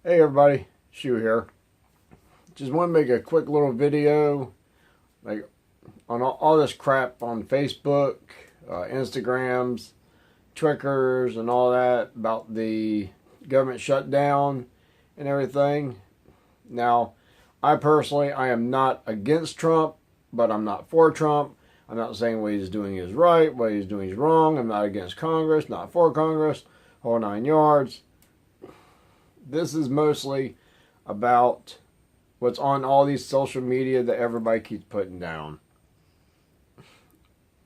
Hey everybody, Shu here. Just want to make a quick little video like on all this crap on Facebook, Instagrams, Twitters, and all that about the government shutdown and everything. Now, I am not against Trump, but I'm not for Trump. I'm not saying what he's doing is right, what he's doing is wrong. I'm not against Congress, not for Congress, whole nine yards. This is mostly about what's on all these social media that everybody keeps putting down.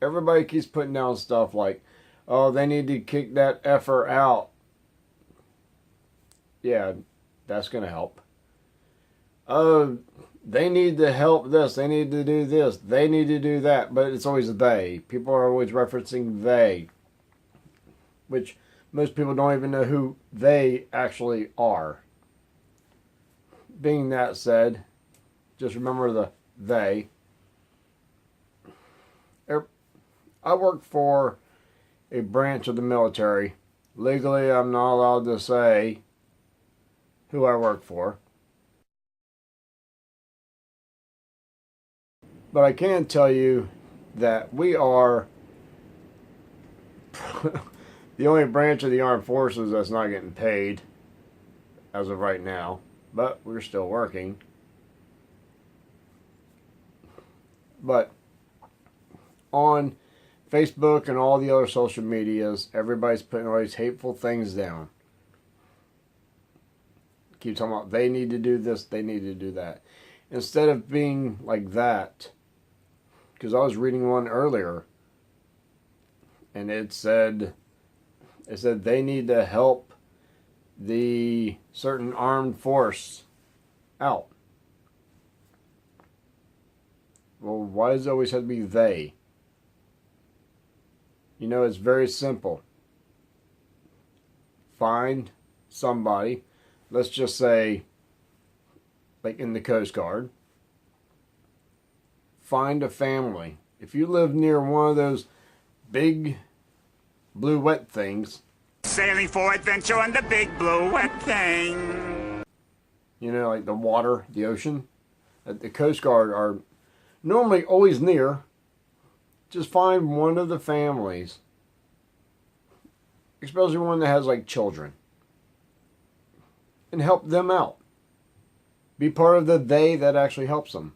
Everybody keeps putting down stuff like, oh, they need to kick that effer out. Yeah, that's going to help. Oh, they need to help this. They need to do this. They need to do that. But it's always they. People are always referencing they, which most people don't even know who they actually are. Being that said, just remember the they. I work for a branch of the military. Legally, I'm not allowed to say who I work for. But I can tell you that we are the only branch of the armed forces that's not getting paid as of right now, but we're still working. But on Facebook and all the other social medias, everybody's putting all these hateful things down. Keep talking about they need to do this, they need to do that. Instead of being like that, because I was reading one earlier, and it said they need to help the certain armed force out. Well, why does it always have to be they? You know, it's very simple. Find somebody, let's just say, like in the Coast Guard. Find a family. If you live near one of those big blue wet things, sailing for adventure on the big blue wet thing. You know, like the water, the ocean. The Coast Guard are normally always near. Just find one of the families, especially one that has like children, and help them out. Be part of the they that actually helps them.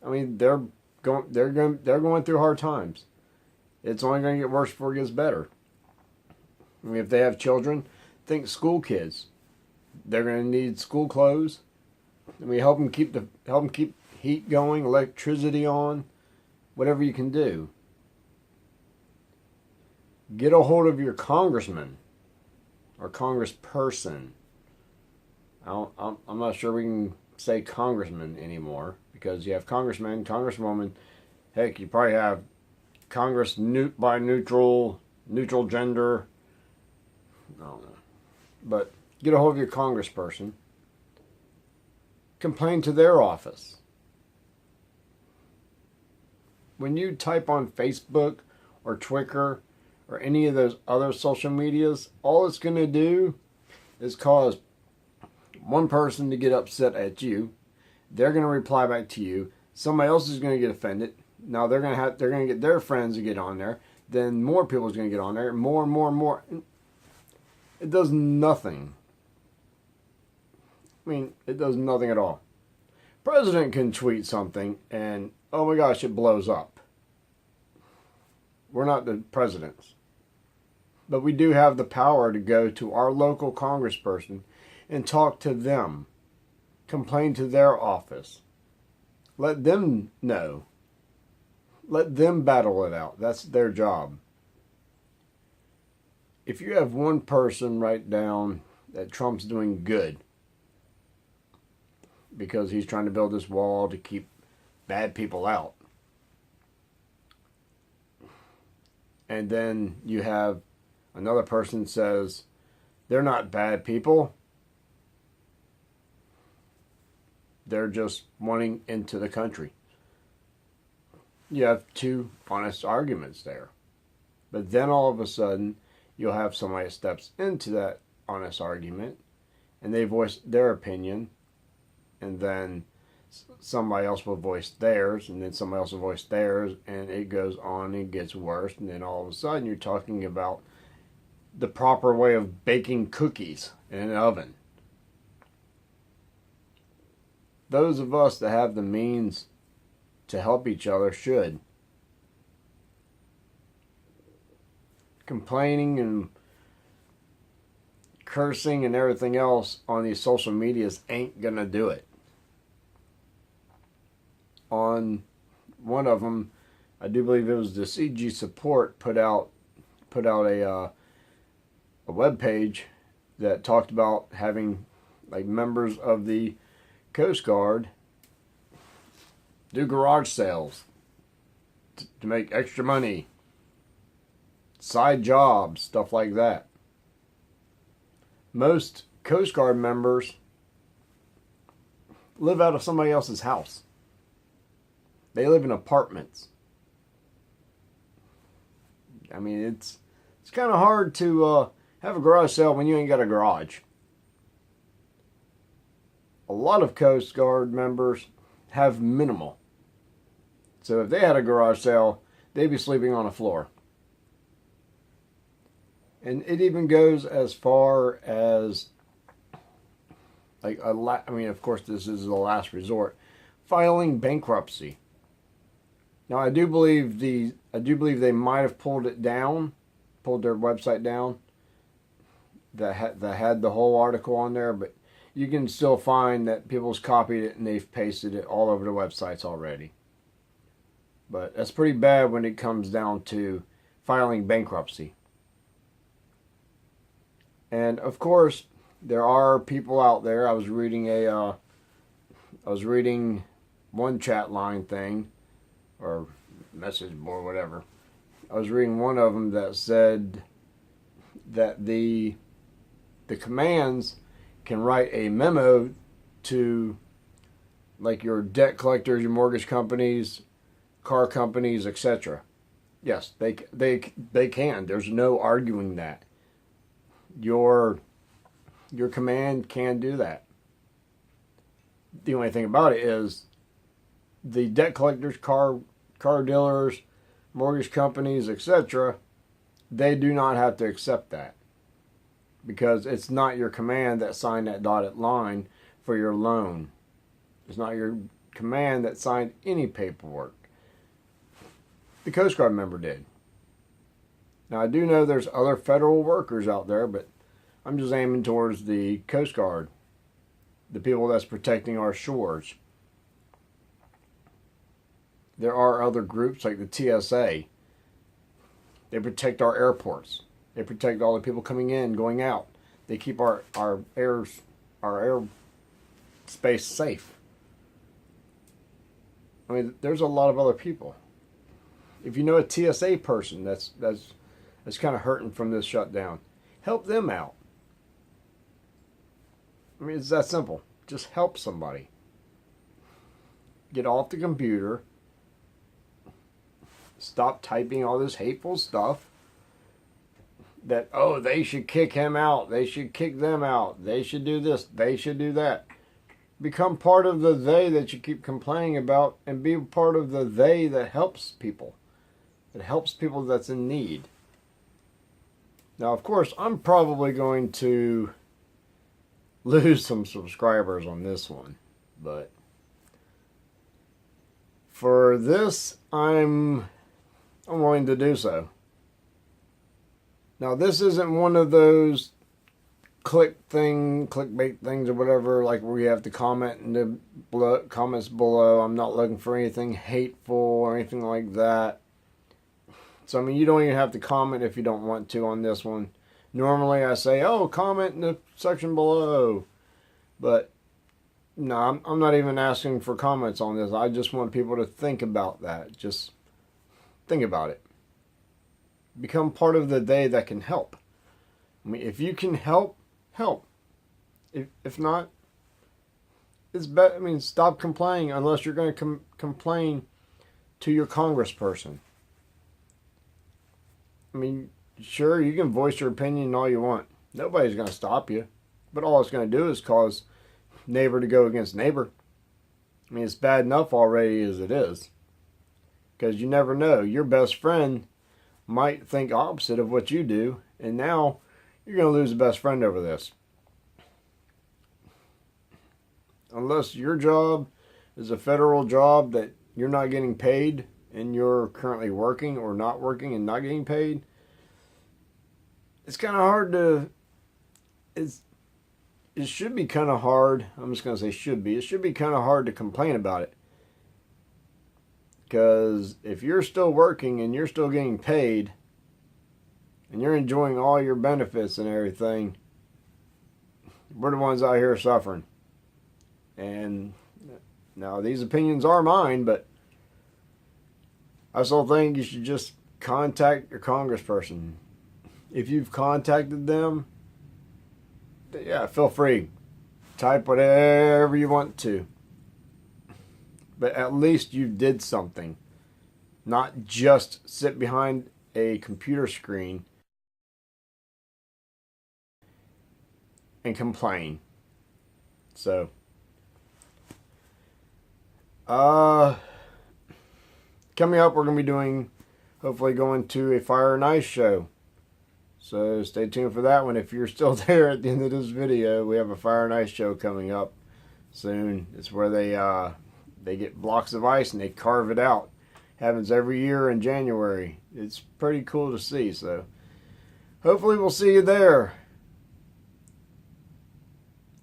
I mean, they're going through hard times. It's only going to get worse before it gets better. I mean, if they have children, think school kids. They're going to need school clothes. I mean, help them keep heat going, electricity on, whatever you can do. Get a hold of your congressman or congressperson. I'm not sure we can say congressman anymore because you have congressman, congresswoman. Heck, you probably have Congress by neutral gender. I don't know. But get a hold of your congressperson. Complain to their office. When you type on Facebook or Twitter or any of those other social medias, all it's going to do is cause one person to get upset at you. They're going to reply back to you. Somebody else is going to get offended. Now they're going to get their friends to get on there. Then more people is going to get on there. More and more and more. It does nothing. I mean, it does nothing at all. President can tweet something and, oh my gosh, it blows up. We're not the presidents. But we do have the power to go to our local congressperson and talk to them. Complain to their office. Let them know. Let them battle it out. That's their job. If you have one person write down that Trump's doing good because he's trying to build this wall to keep bad people out, and then you have another person says they're not bad people, they're just wanting into the country. You have two honest arguments there. But then all of a sudden, you'll have somebody that steps into that honest argument and they voice their opinion, and then somebody else will voice theirs, and then somebody else will voice theirs, and it goes on and gets worse, and then all of a sudden you're talking about the proper way of baking cookies in an oven. Those of us that have the means to help each other should. Complaining and cursing and everything else on these social medias ain't gonna do it. On one of them, I do believe it was the CG Support put out a web page that talked about having like members of the Coast Guard do garage sales to make extra money, side jobs, stuff like that. Most Coast Guard members live out of somebody else's house. They live in apartments. I mean, it's kind of hard to have a garage sale when you ain't got a garage. A lot of Coast Guard members have minimal. So if they had a garage sale, they'd be sleeping on a floor. And it even goes as far as, like, I mean, of course, this is the last resort, filing bankruptcy. Now, I do believe they might have pulled their website down that had the whole article on there, but you can still find that people's copied it and they've pasted it all over the websites already. But that's pretty bad when it comes down to filing bankruptcy. And of course, there are people out there. I was reading one chat line thing, or message board, whatever. I was reading one of them that said that the commands can write a memo to, like, your debt collectors, your mortgage companies, car companies, etc. Yes, they can. There's no arguing that. Your command can do that. The only thing about it is the debt collectors, car dealers, mortgage companies, etc., they do not have to accept that, because it's not your command that signed that dotted line for your loan. It's not your command that signed any paperwork. The Coast Guard member did. Now, I do know there's other federal workers out there, but I'm just aiming towards the Coast Guard, the people that's protecting our shores. There are other groups like the TSA. They protect our airports. They protect all the people coming in, going out. They keep our air space safe. I mean, there's a lot of other people. If you know a TSA person that's kind of hurting from this shutdown, help them out. I mean, it's that simple. Just help somebody. Get off the computer. Stop typing all this hateful stuff. That, oh, they should kick him out. They should kick them out. They should do this. They should do that. Become part of the they that you keep complaining about, and be part of the they that helps people. That helps people that's in need. Now, of course, I'm probably going to lose some subscribers on this one, but for this, I'm willing to do so. Now, this isn't one of those clickbait things or whatever, like where you have to comment in the comments below. I'm not looking for anything hateful or anything like that. So, I mean, you don't even have to comment if you don't want to on this one. Normally, I say, oh, comment in the section below. But, no, I'm not even asking for comments on this. I just want people to think about that. Just think about it. Become part of the day that can help. I mean, if you can help, help. If not, it's better. I mean, stop complaining unless you're going to complain to your congressperson. I mean, sure, you can voice your opinion all you want. Nobody's going to stop you. But all it's going to do is cause neighbor to go against neighbor. I mean, it's bad enough already as it is. Because you never know. Your best friend might think opposite of what you do, and now you're going to lose a best friend over this. Unless your job is a federal job that you're not getting paid and you're currently working or not working and not getting paid, it's kind of hard to... It should be kind of hard. I'm just going to say should be. It should be kind of hard to complain about it. Because if you're still working and you're still getting paid and you're enjoying all your benefits and everything, we're the ones out here suffering. And now these opinions are mine, but I still think you should just contact your congressperson. If you've contacted them, yeah, feel free. Type whatever you want to. But at least you did something. Not just sit behind a computer screen and complain. So, coming up, we're going to be doing, hopefully going to a Fire and Ice show. So stay tuned for that one. If you're still there at the end of this video, we have a Fire and Ice show coming up soon. It's where they get blocks of ice and they carve it out. Happens every year in January. It's pretty cool to see. So hopefully we'll see you there.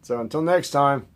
So until next time.